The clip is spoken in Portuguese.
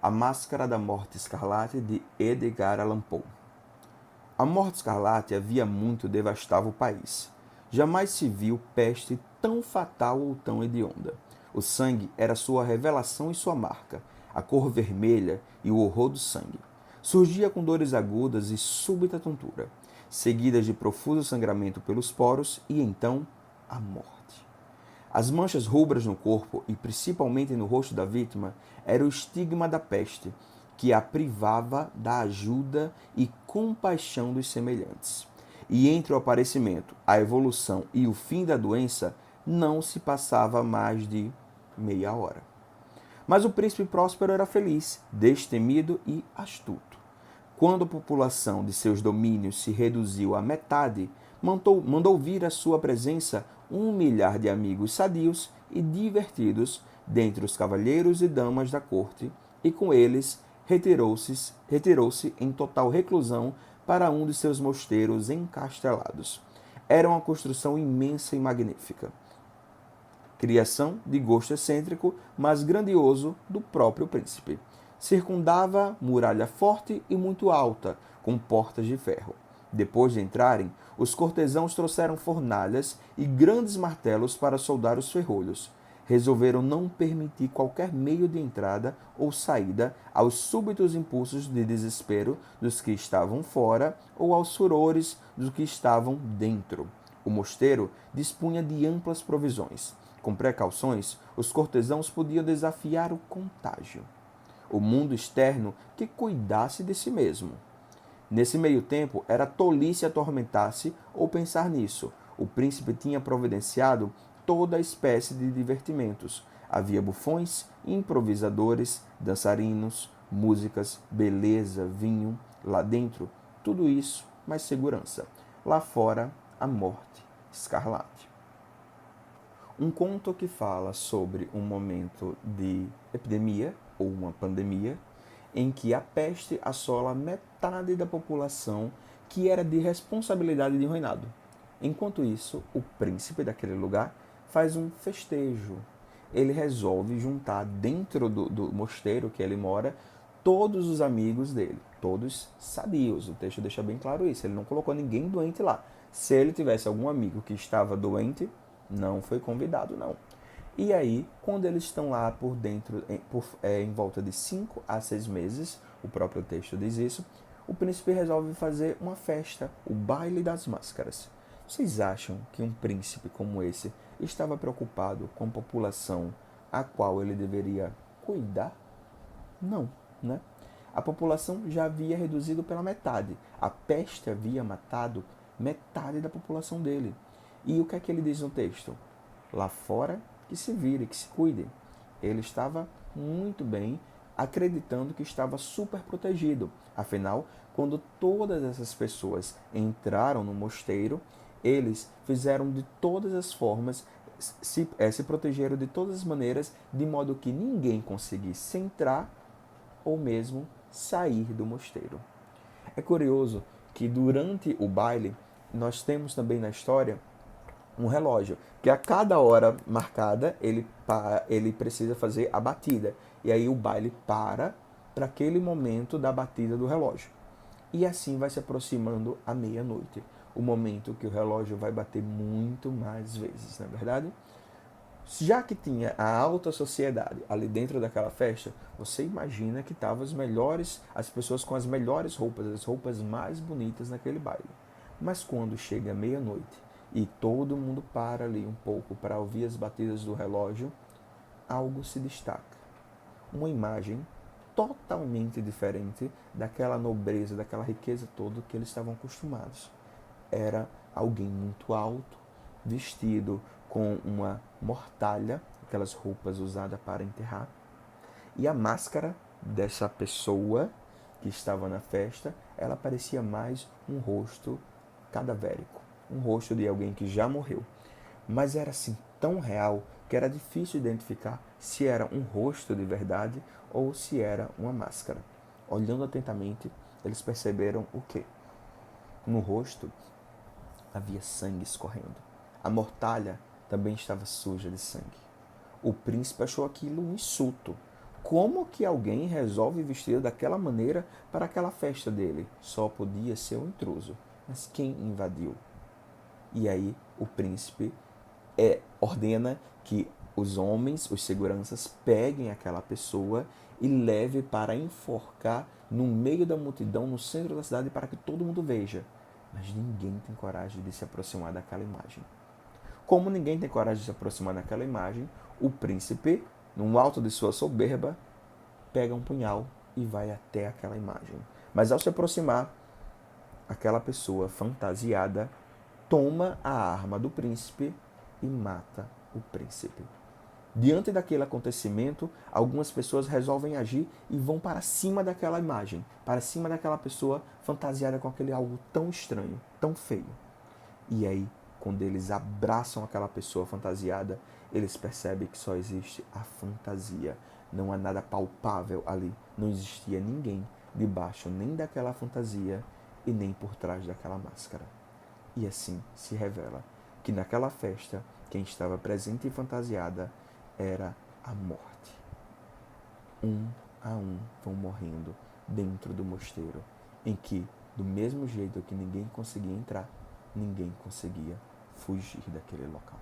A Máscara da Morte Escarlate, de Edgar Allan Poe. A morte escarlate havia muito devastado o país. Jamais se viu peste tão fatal ou tão hedionda. O sangue era sua revelação e sua marca, a cor vermelha e o horror do sangue. Surgia com dores agudas e súbita tontura, seguidas de profuso sangramento pelos poros e então a morte. As manchas rubras no corpo e principalmente no rosto da vítima era o estigma da peste, que a privava da ajuda e compaixão dos semelhantes. E entre o aparecimento, a evolução e o fim da doença, não se passava mais de meia hora. Mas o príncipe Próspero era feliz, destemido e astuto. Quando a população de seus domínios se reduziu à metade, mandou vir à sua presença 1 milhar de amigos sadios e divertidos dentre os cavalheiros e damas da corte, e com eles retirou-se em total reclusão para um de seus mosteiros encastelados. Era uma construção imensa e magnífica, criação de gosto excêntrico, mas grandioso do próprio príncipe. Circundava muralha forte e muito alta, com portas de ferro. Depois de entrarem, os cortesãos trouxeram fornalhas e grandes martelos para soldar os ferrolhos. Resolveram não permitir qualquer meio de entrada ou saída aos súbitos impulsos de desespero dos que estavam fora ou aos furores dos que estavam dentro. O mosteiro dispunha de amplas provisões. Com precauções, os cortesãos podiam desafiar o contágio. O mundo externo que cuidasse de si mesmo. Nesse meio tempo, era tolice atormentar-se ou pensar nisso. O príncipe tinha providenciado toda a espécie de divertimentos. Havia bufões, improvisadores, dançarinos, músicas, beleza, vinho. Lá dentro, tudo isso, mas segurança. Lá fora, a morte escarlate. Um conto que fala sobre um momento de epidemia ou uma pandemia em que a peste assola metade da população que era de responsabilidade de um reinado. Enquanto isso, o príncipe daquele lugar faz um festejo. Ele resolve juntar dentro do mosteiro que ele mora todos os amigos dele, todos sadios. O texto deixa bem claro isso, ele não colocou ninguém doente lá. Se ele tivesse algum amigo que estava doente, não foi convidado, não. E aí, quando eles estão lá por dentro, em volta de 5 a 6 meses, o próprio texto diz isso, o príncipe resolve fazer uma festa, o baile das máscaras. Vocês acham que um príncipe como esse estava preocupado com a população a qual ele deveria cuidar? Não, né? A população já havia reduzido pela metade. A peste havia matado metade da população dele. E o que é que ele diz no texto? Lá fora, que se vire, que se cuide. Ele estava muito bem, acreditando que estava super protegido. Afinal, quando todas essas pessoas entraram no mosteiro, eles fizeram de todas as formas, se protegeram de todas as maneiras, de modo que ninguém conseguisse entrar ou mesmo sair do mosteiro. É curioso que durante o baile, nós temos também na história um relógio, que a cada hora marcada ele precisa fazer a batida. E aí o baile para aquele momento da batida do relógio. E assim vai se aproximando a meia-noite, o momento que o relógio vai bater muito mais vezes, não é verdade? Já que tinha a alta sociedade ali dentro daquela festa, você imagina que estavam as pessoas com as melhores roupas, as roupas mais bonitas naquele baile. Mas quando chega meia-noite e todo mundo para ali um pouco para ouvir as batidas do relógio, algo se destaca. Uma imagem totalmente diferente daquela nobreza, daquela riqueza toda que eles estavam acostumados. Era alguém muito alto, vestido com uma mortalha, aquelas roupas usadas para enterrar, e a máscara dessa pessoa que estava na festa, ela parecia mais um rosto cadavérico, um rosto de alguém que já morreu. Mas era assim tão real que era difícil identificar se era um rosto de verdade ou se era uma máscara. Olhando atentamente, eles perceberam o quê? No rosto havia sangue escorrendo. A mortalha também estava suja de sangue. O príncipe achou aquilo um insulto. Como que alguém resolve vestir daquela maneira para aquela festa dele? Só podia ser um intruso. Mas quem invadiu? E aí o príncipe ordena que os homens, os seguranças, peguem aquela pessoa e leve para enforcar no meio da multidão, no centro da cidade, para que todo mundo veja. Mas ninguém tem coragem de se aproximar daquela imagem. Como ninguém tem coragem de se aproximar daquela imagem, o príncipe, no alto de sua soberba, pega um punhal e vai até aquela imagem. Mas ao se aproximar, aquela pessoa fantasiada toma a arma do príncipe e mata o príncipe. Diante daquele acontecimento, algumas pessoas resolvem agir e vão para cima daquela imagem, para cima daquela pessoa fantasiada com aquele algo tão estranho, tão feio. E aí, quando eles abraçam aquela pessoa fantasiada, eles percebem que só existe a fantasia. Não há nada palpável ali. Não existia ninguém debaixo nem daquela fantasia e nem por trás daquela máscara. E assim se revela que naquela festa, quem estava presente e fantasiada era a morte. Um a um vão morrendo dentro do mosteiro, em que, do mesmo jeito que ninguém conseguia entrar, ninguém conseguia fugir daquele local.